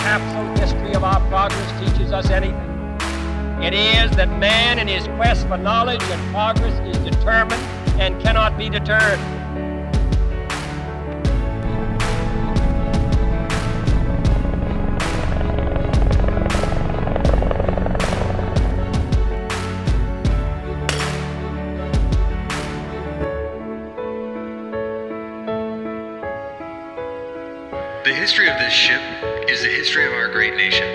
capsule history of our progress teaches us anything, it is that man in his quest for knowledge and progress is determined and cannot be deterred. The history of this ship is the history of our great nation.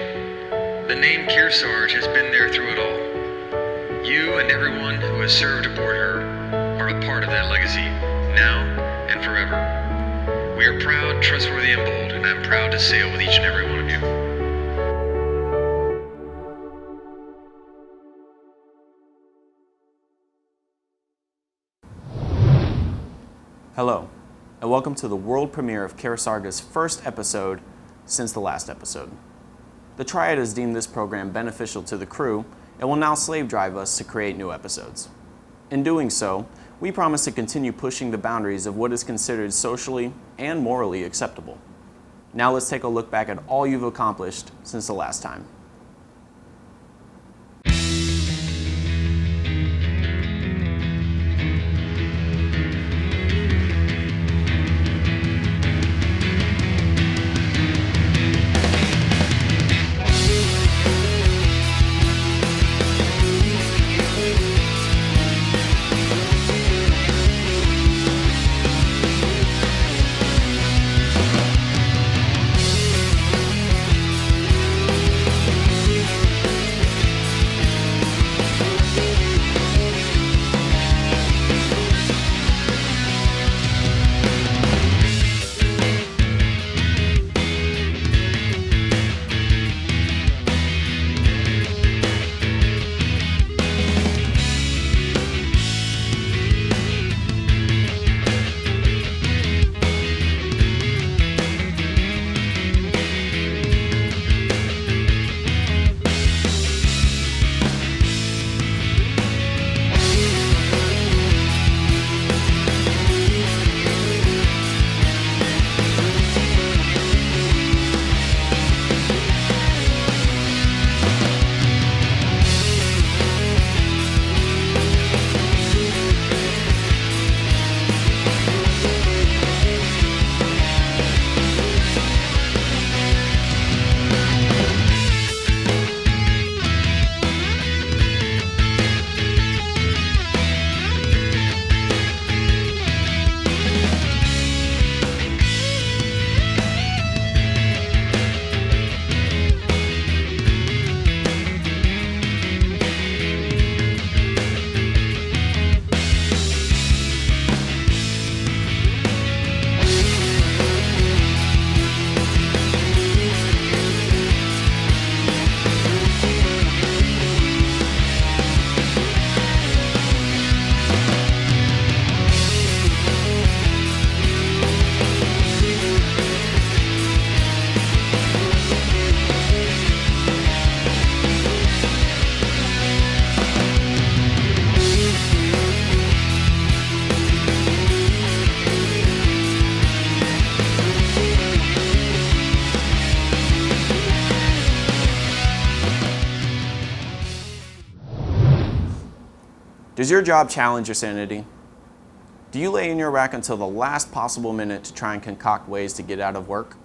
The name Kearsarge has been there through it all. You and everyone who has served aboard her are a part of that legacy, now and forever. We are proud, trustworthy, and bold, and I'm proud to sail with each and every one of you. Hello, and welcome to the world premiere of Carasarga's first episode since the last episode. The Triad has deemed this program beneficial to the crew and will now slave drive us to create new episodes. In doing so, we promise to continue pushing the boundaries of what is considered socially and morally acceptable. Now let's take a look back at all you've accomplished since the last time. Does your job challenge your sanity? Do you lay in your rack until the last possible minute to try and concoct ways to get out of work?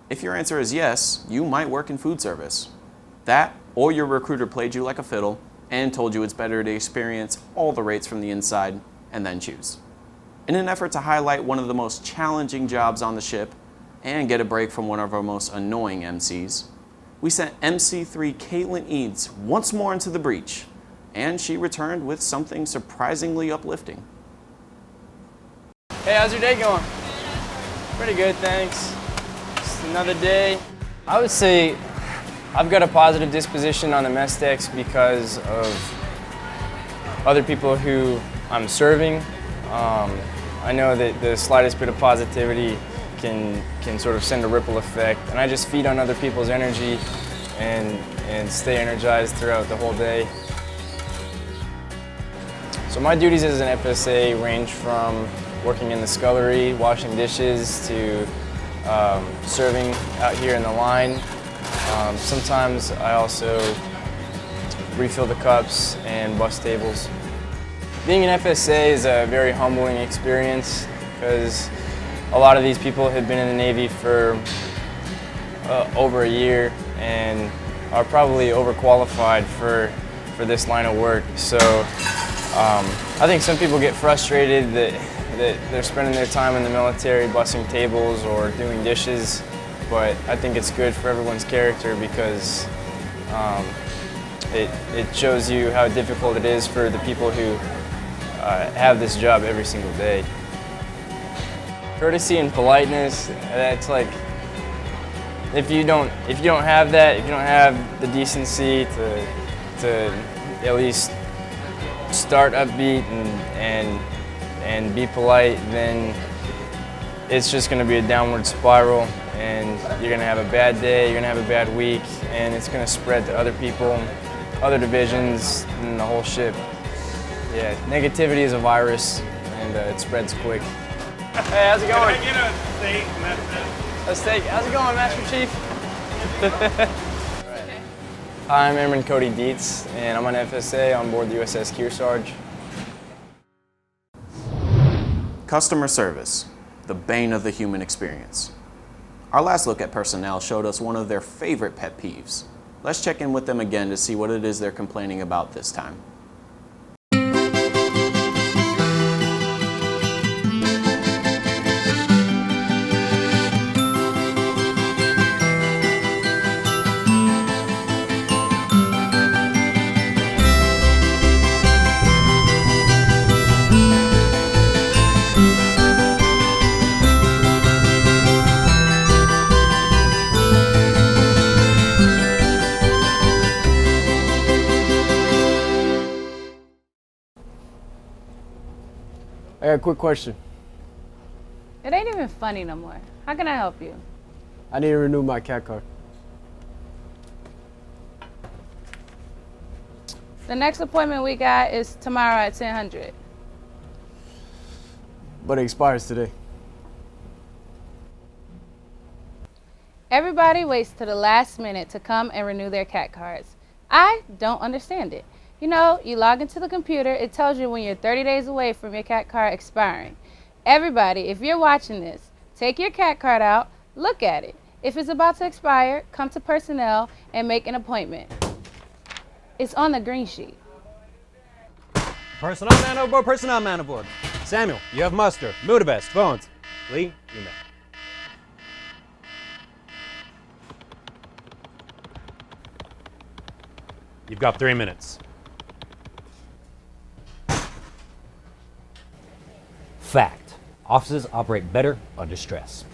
If your answer is yes, you might work in food service. That, or your recruiter played you like a fiddle and told you it's better to experience all the rates from the inside and then choose. In an effort to highlight one of the most challenging jobs on the ship and get a break from one of our most annoying MCs, we sent MC3 Caitlin Eads once more into the breach, and she returned with something surprisingly uplifting. Hey, how's your day going? Pretty good, thanks. Just another day. I would say I've got a positive disposition on the mess decks because of other people who I'm serving. I know that the slightest bit of positivity can sort of send a ripple effect, and I just feed on other people's energy and stay energized throughout the whole day. So my duties as an FSA range from working in the scullery, washing dishes, to serving out here in the line. Sometimes I also refill the cups and bus tables. Being an FSA is a very humbling experience because a lot of these people have been in the Navy for over a year and are probably overqualified for this line of work. So I think some people get frustrated that they're spending their time in the military bussing tables or doing dishes, but I think it's good for everyone's character because it shows you how difficult it is for the people who have this job every single day. Courtesy and politeness, that's like, if you don't have that, if you don't have the decency to at least start upbeat and be polite, then it's just going to be a downward spiral, and you're going to have a bad day, you're going to have a bad week, and it's going to spread to other people, other divisions, and the whole ship. Yeah, negativity is a virus, and it spreads quick. Hey, how's it going? Can I get a steak, Master? A steak. How's it going, Master Chief? Hi, I'm Airman Cody Dietz, and I'm an FSA on board the USS Kearsarge. Customer service, the bane of the human experience. Our last look at personnel showed us one of their favorite pet peeves. Let's check in with them again to see what it is they're complaining about this time. I got a quick question. It ain't even funny no more. How can I help you? I need to renew my cat card. The next appointment we got is tomorrow at 10:00. But it expires today. Everybody waits to the last minute to come and renew their cat cards. I don't understand it. You know, you log into the computer, it tells you when you're 30 days away from your cat card expiring. Everybody, if you're watching this, take your cat card out, look at it. If it's about to expire, come to personnel and make an appointment. It's on the green sheet. Personnel man aboard, personnel man aboard. Samuel, you have muster. Budapest, phones. Lee, you may. You've got 3 minutes. Fact. Offices operate better under stress.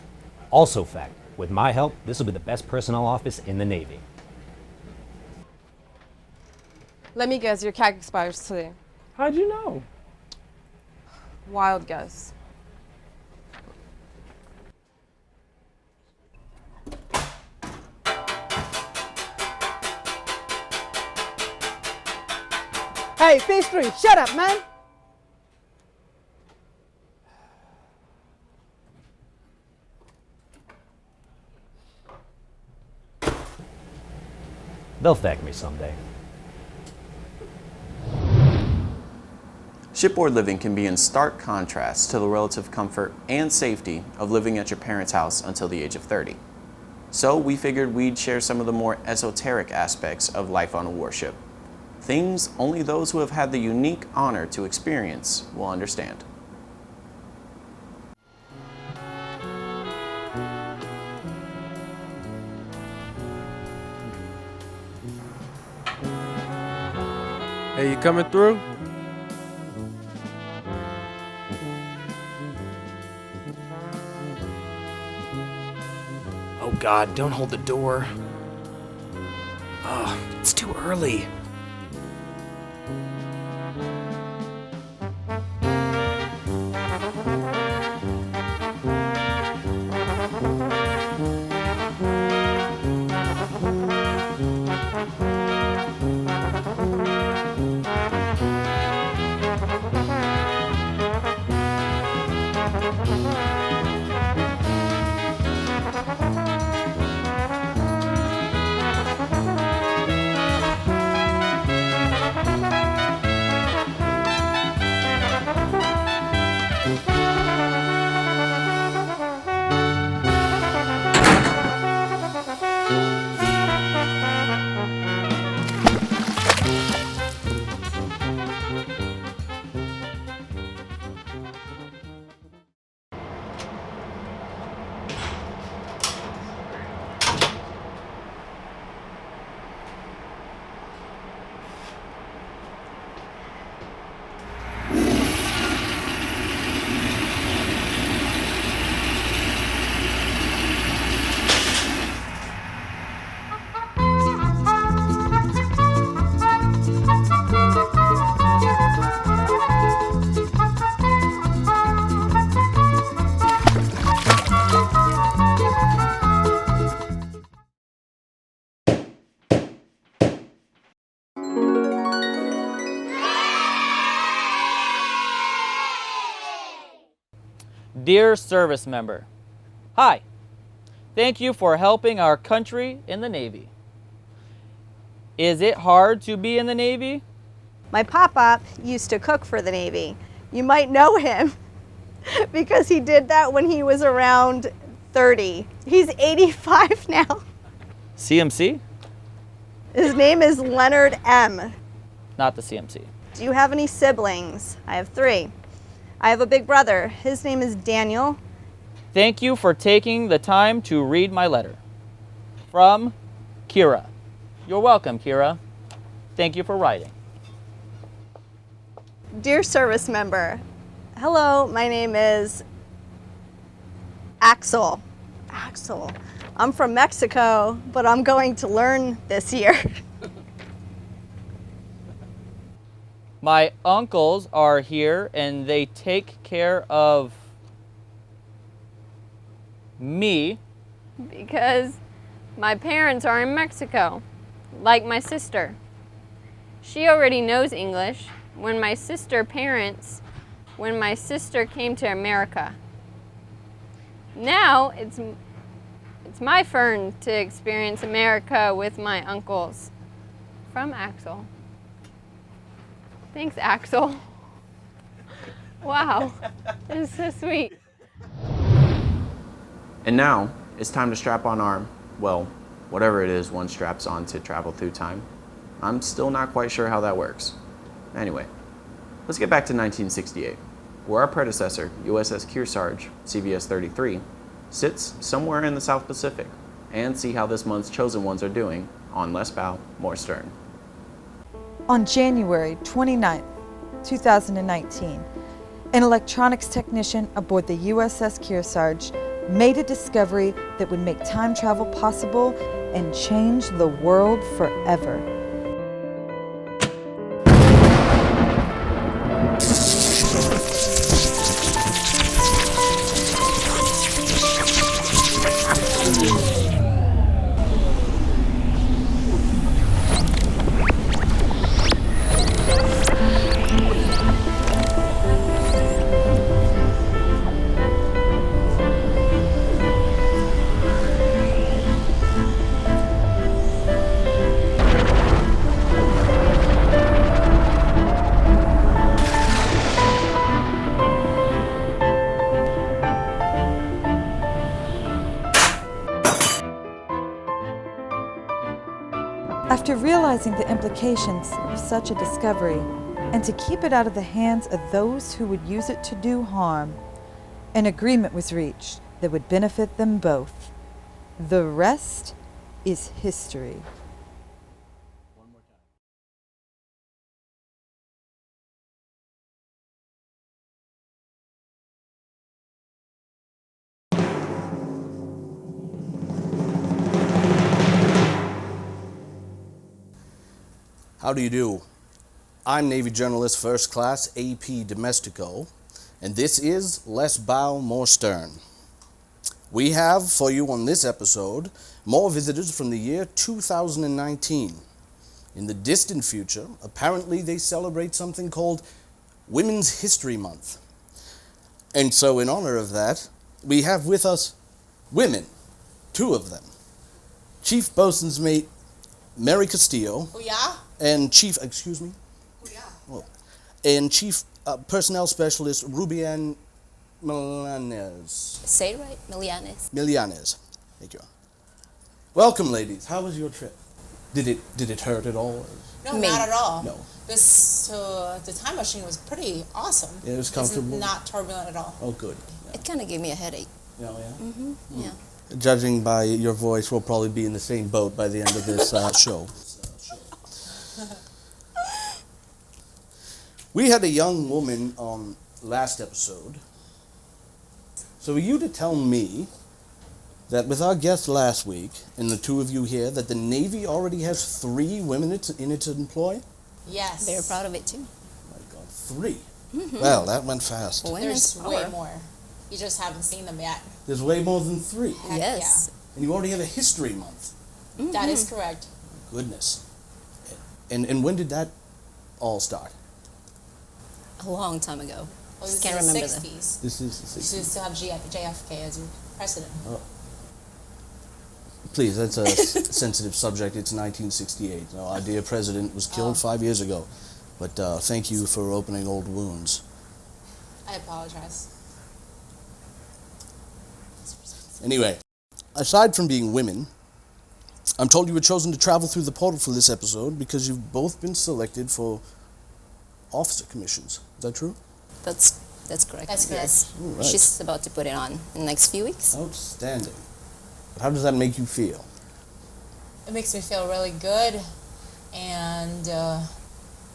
Also fact. With my help, this will be the best personnel office in the Navy. Let me guess, your cat expires today. How'd you know? Wild guess. Hey, pastry, shut up, man! They'll thank me someday. Shipboard living can be in stark contrast to the relative comfort and safety of living at your parents' house until the age of 30. So we figured we'd share some of the more esoteric aspects of life on a warship. Things only those who have had the unique honor to experience will understand. Hey, you coming through? Oh God, don't hold the door. Oh, it's too early. Dear service member, hi. Thank you for helping our country in the Navy. Is it hard to be in the Navy? My pop-up used to cook for the Navy. You might know him because he did that when he was around 30. He's 85 now. CMC? His name is Leonard M. Not the CMC. Do you have any siblings? I have 3. I have a big brother. His name is Daniel. Thank you for taking the time to read my letter. From Kira. You're welcome, Kira. Thank you for writing. Dear service member, hello, my name is Axel. Axel. I'm from Mexico, but I'm going to learn this year. My uncles are here and they take care of me. Because my parents are in Mexico, like my sister. She already knows English when my sister came to America. Now it's my turn to experience America with my uncles. From Axel. Thanks, Axel. Wow, this is so sweet. And now, it's time to strap on our, well, whatever it is one straps on to travel through time. I'm still not quite sure how that works. Anyway, let's get back to 1968, where our predecessor, USS Kearsarge, CVS 33, sits somewhere in the South Pacific, and see how this month's chosen ones are doing on Less Bow, More Stern. On January 29, 2019, an electronics technician aboard the USS Kearsarge made a discovery that would make time travel possible and change the world forever. After realizing the implications of such a discovery, and to keep it out of the hands of those who would use it to do harm, an agreement was reached that would benefit them both. The rest is history. How do you do? I'm Navy Journalist First Class AP Domestico, and this is Less Bow, More Stern. We have for you on this episode more visitors from the year 2019. In the distant future, apparently they celebrate something called Women's History Month. And so in honor of that, we have with us women, 2 of them. Chief Bosun's Mate Mary Castillo. Oh, yeah? And Chief, excuse me? Oh, yeah. Oh, and Chief Personnel Specialist Rubian Milanes. Say it right, Milianes. Milianes. Thank you. Welcome, ladies. How was your trip? Did it hurt at all? No, not at all. No. The time machine was pretty awesome. Yeah, it was comfortable. It's not turbulent at all. Oh, good. Yeah. It kind of gave me a headache. Oh, yeah? Mm-hmm. Yeah. Judging by your voice, we'll probably be in the same boat by the end of this show. We had a young woman on last episode. So are you to tell me that with our guest last week, and the 2 of you here, that the Navy already has 3 women in its employ? Yes. They're proud of it too. Oh my God, 3? Mm-hmm. Well, that went fast. Well, there's way more. You just haven't seen them yet. There's way more than 3. Yes. Yeah. And you already have a history month. Mm-hmm. That is correct. Goodness. And when did that all start? A long time ago. Oh, this Can't is remember the that. 60s. This is the So 60s. you still have JFK as your president. Oh. Please, that's a sensitive subject. It's 1968. Our dear president was killed 5 years ago. But thank you for opening old wounds. I apologize. Anyway, aside from being women, I'm told you were chosen to travel through the portal for this episode because you've both been selected for officer commissions. Is that true? That's correct. That's correct. Yes. All right. She's about to put it on in the next few weeks. Outstanding. But how does that make you feel? It makes me feel really good and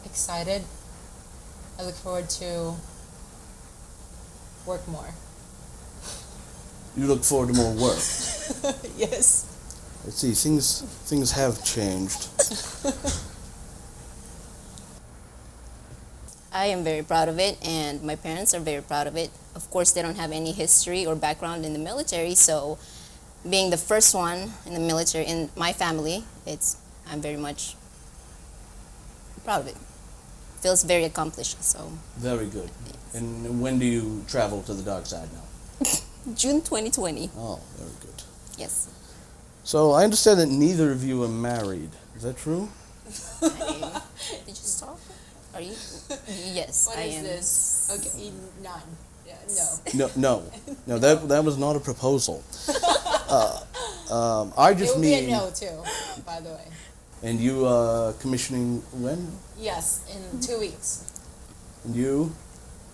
excited. I look forward to work more. You look forward to more work. Yes. Let's see, things have changed. I am very proud of it, and my parents are very proud of it. Of course, they don't have any history or background in the military, so being the first one in the military in my family, I'm very much proud of it. Feels very accomplished, so. Very good. And when do you travel to the dark side now? June 2020. Oh, very good. Yes. So I understand that neither of you are married. Is that true? Did you stop? Are you? Yes, What I is am. this? Okay, none. Yeah, no. No. That was not a proposal. I just It would mean. be a no too, by the way. And you commissioning when? Yes, in 2 weeks. And you?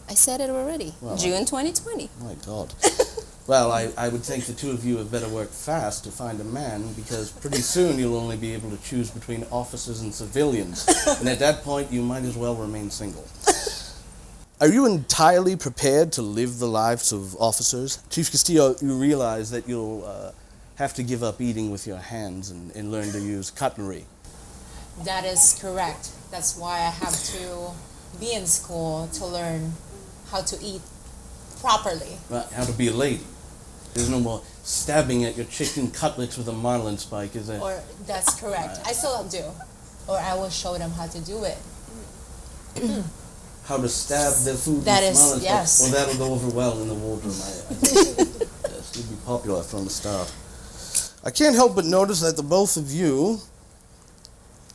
I said it already. Well, June 2020. My God. Well, I would think the two of you had better work fast to find a man, because pretty soon you'll only be able to choose between officers and civilians. And at that point, you might as well remain single. Are you entirely prepared to live the lives of officers? Chief Castillo, you realize that you'll have to give up eating with your hands and learn to use cutlery. That is correct. That's why I have to be in school to learn how to eat properly. How to be a lady. There's no more stabbing at your chicken cutlets with a marlin spike, is there? Or that's correct. I still do. Or I will show them how to do it. How to stab their food That with is, marlin spike. yes. Well, that'll go over well in the wardroom. I think. Yes, you'll be popular from the start. I can't help but notice that the both of you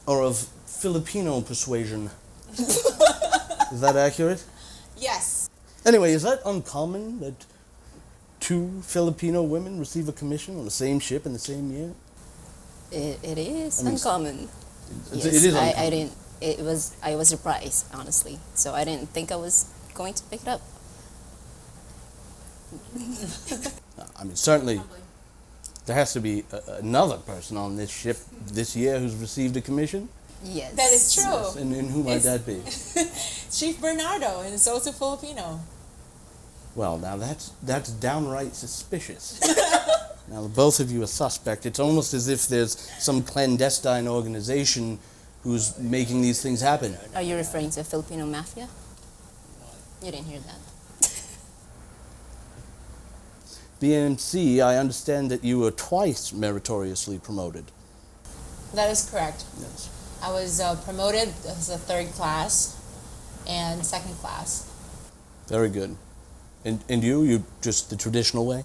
are of Filipino persuasion. Is that accurate? Yes. Anyway, is that uncommon that two Filipino women receive a commission on the same ship in the same year? It is I mean, uncommon. It Yes, is uncommon. I didn't. I was surprised, honestly. So I didn't think I was going to pick it up. I mean, certainly there has to be another person on this ship this year who's received a commission. Yes. That is true. Yes, and who might that be? Chief Bernardo, and it's also Filipino. Well, now that's downright suspicious. Now, both of you are suspect. It's almost as if there's some clandestine organization who's making these things happen. Are you referring to Filipino mafia? You didn't hear that. BMC, I understand that you were twice meritoriously promoted. That is correct. Yes. I was promoted as a 3rd class and 2nd class. Very good. And you just the traditional way?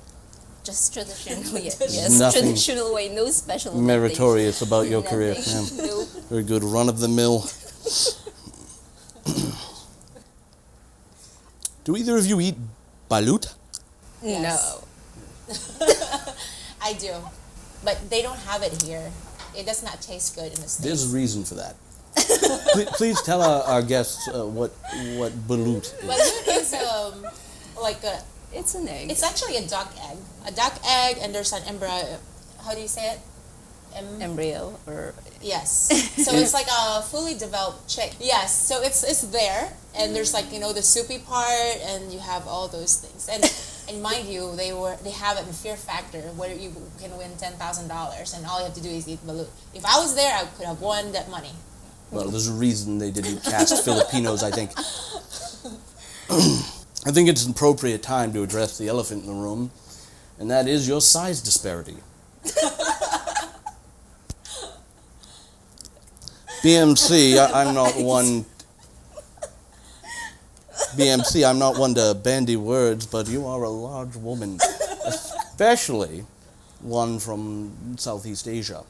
Just traditional, yes. There's nothing Traditional way, no special. meritorious about your Nothing. career. Yeah. Nope. Very good. Run of the mill. Do either of you eat balut? Yes. No. I do. But they don't have it here. It does not taste good in the States. There's a reason for that. Please tell our guests what balut is. Balut is like a... It's an egg. It's actually a duck egg. A duck egg, and there's an embryo. How do you say it? Embryo or... Yes. So it's like a fully developed chick. Yes. So it's there, and there's like, you know, the soupy part, and you have all those things. And mind you, they have it in Fear Factor where you can win $10,000, and all you have to do is eat balut. If I was there, I could have won that money. Well, there's a reason they didn't cast Filipinos, I think. I think it's an appropriate time to address the elephant in the room, and that is your size disparity. BMC, I'm not one... BMC, I'm not one to bandy words, but you are a large woman, especially one from Southeast Asia.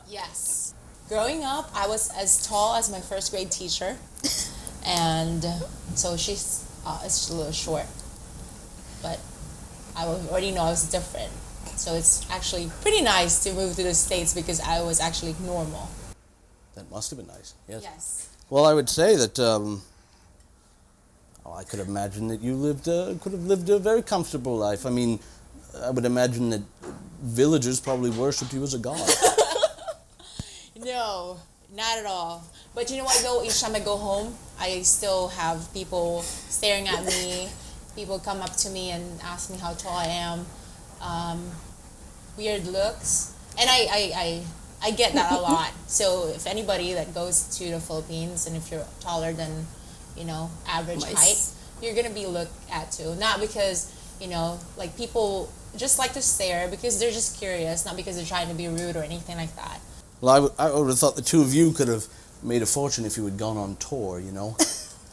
Yes. Growing up, I was as tall as my first grade teacher, and so she's a little short. But I already know I was different. So it's actually pretty nice to move to the States because I was actually normal. That must have been nice, yes. Yes. Well, I would say that I could imagine that you could have lived a very comfortable life. I mean, I would imagine that villagers probably worshipped you as a god. No, not at all. But you know what, though? Each time I go home, I still have people staring at me. People come up to me and ask me how tall I am. Weird looks. And I get that a lot. So if anybody that goes to the Philippines and if you're taller than, average height, you're going to be looked at too. Not because, like people just like to stare because they're just curious, not because they're trying to be rude or anything like that. Well, I would have thought the two of you could have made a fortune if you had gone on tour,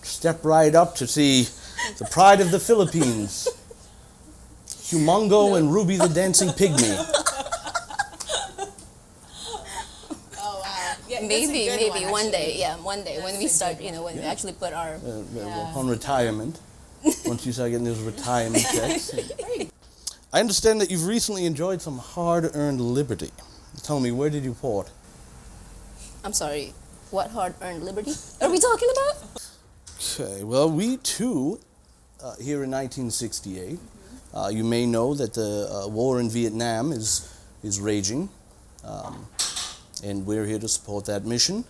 Step right up to see the pride of the Philippines, Humongo and Ruby the Dancing Pygmy. Oh, wow. Yeah, Maybe one day, That's when we start, when we actually put our... Upon retirement, once you start getting those retirement checks. I understand that you've recently enjoyed some hard-earned liberty. Tell me, where did you port? I'm sorry, what hard-earned liberty are we talking about? Okay, well, we too, here in 1968, you may know that the war in Vietnam is raging, and we're here to support that mission.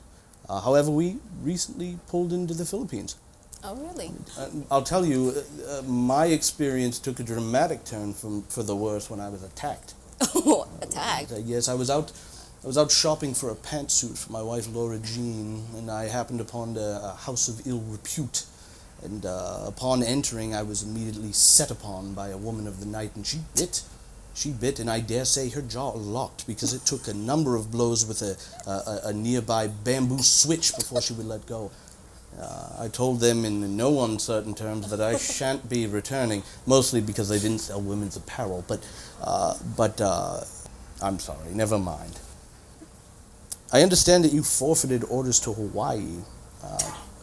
However, we recently pulled into the Philippines. Oh, really? I'll tell you, my experience took a dramatic turn for the worse when I was attacked. Attacked? Yes, I was out shopping for a pantsuit for my wife Laura Jean, and I happened upon a house of ill repute. And upon entering, I was immediately set upon by a woman of the night, and she bit, and I dare say her jaw locked because it took a number of blows with a nearby bamboo switch before she would let go. I told them in no uncertain terms that I shan't be returning, mostly because they didn't sell women's apparel, but I'm sorry, never mind. I understand that you forfeited orders to Hawaii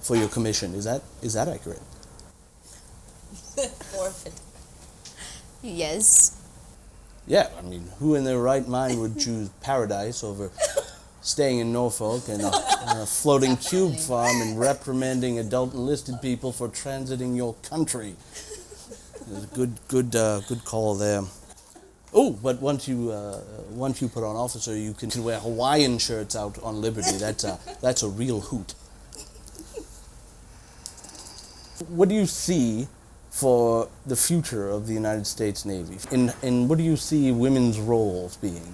for your commission. Is that accurate? Forfeit. Yes. Yeah, I mean, who in their right mind would choose paradise over staying in Norfolk and a floating cube farm and reprimanding adult enlisted people for transiting your country? It was a good call there. Oh, but once you put on officer, you can wear Hawaiian shirts out on Liberty. That's a real hoot. What do you see for the future of the United States Navy? And what do you see women's roles being?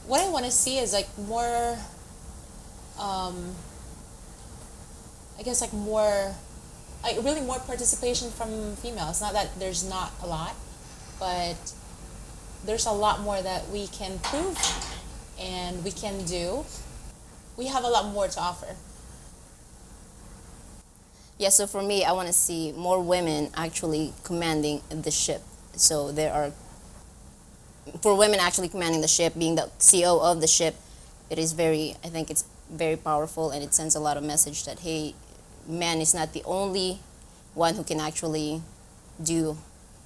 What I want to see is like more, really more participation from females. Not that there's not a lot, but there's a lot more that we can prove and we can do. We have a lot more to offer. Yeah, so for me, I want to see more women actually commanding the ship. So for women actually commanding the ship, being the CO of the ship, I think it's very powerful, and it sends a lot of message that, hey, man is not the only one who can actually do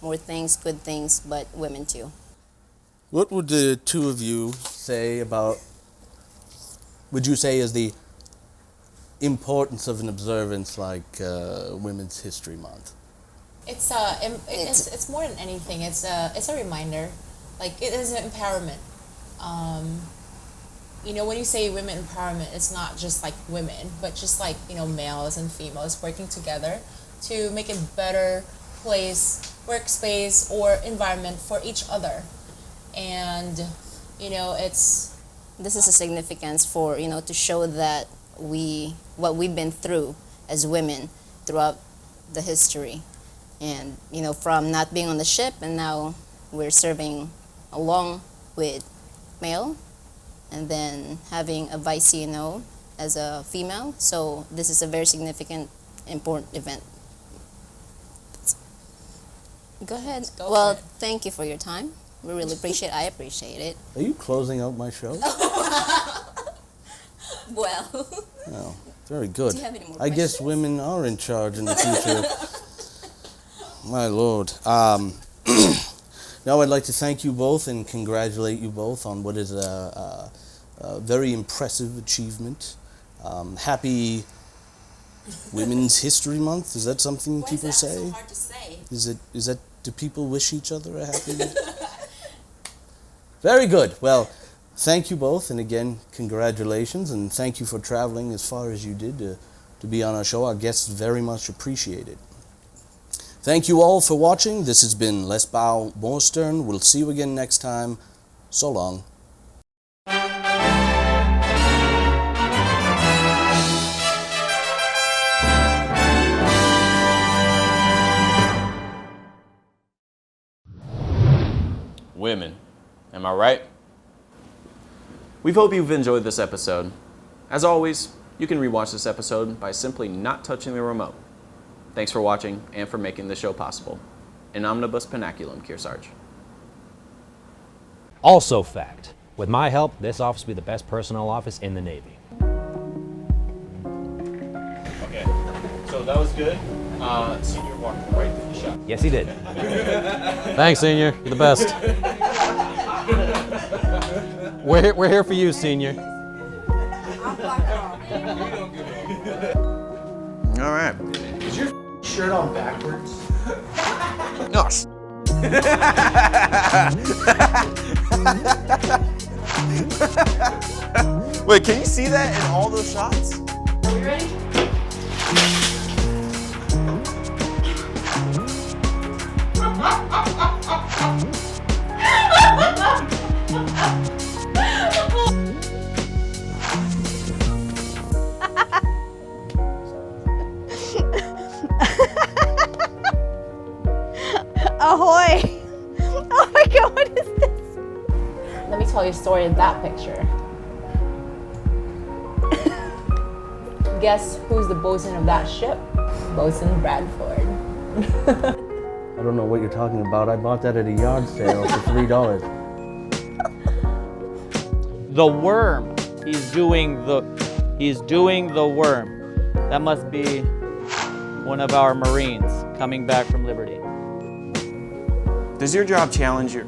more things, good things, but women too. What would the two of you say would you say is the importance of an observance like Women's History Month? It's more than anything. It's a reminder. Like, it is an empowerment. When you say women empowerment, it's not just like women, but just like, males and females working together to make a better place, workspace, or environment for each other. And, This is a significance for, to show that what we've been through as women throughout the history. And, from not being on the ship, and now we're serving along with male, and then having a vice, as a female. So this is a very significant, important event. Go ahead. Well, thank you for your time. We really appreciate I appreciate it. Are you closing out my show? Well. Oh, very good. Do you have any more I guess women are in charge in the future. My Lord. Now I'd like to thank you both and congratulate you both on what is a very impressive achievement. Happy Women's History Month. Is that something people say? So hard to say. Is that do people wish each other a happy? Very good. Well, thank you both, and again, congratulations, and thank you for traveling as far as you did to be on our show. Our guests very much appreciate it. Thank you all for watching. This has been Less Bow, More Stern. We'll see you again next time. So long. Women. Am I right? We hope you've enjoyed this episode. As always, you can rewatch this episode by simply not touching the remote. Thanks for watching and for making the show possible. In omnibus panaculum, Kearsarge. Also fact, with my help, this office will be the best personnel office in the Navy. Okay, so that was good. Senior walked right through the shot. Yes, he did. Thanks, Senior. You're the best. We're here for you, Senior. All right. Is your shirt on backwards? Gosh. Wait, can you see that in all those shots? Are we ready? Ahoy! Oh my god, what is this? Let me tell you a story of that picture. Guess who's the bosun of that ship? Bosun Bradford. I don't know what you're talking about. I bought that at a yard sale for $3. The worm. He's doing the worm. That must be one of our Marines coming back from Liberty. Does your job challenge your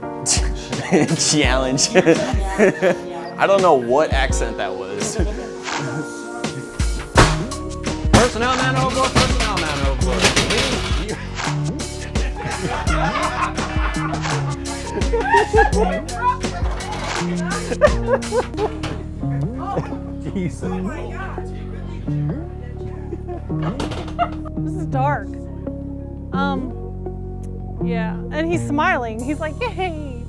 challenge? I don't know what accent that was. Personnel man overboard, personnel man overboard. Jesus. This is dark. Yeah, and he's smiling. He's like, yay!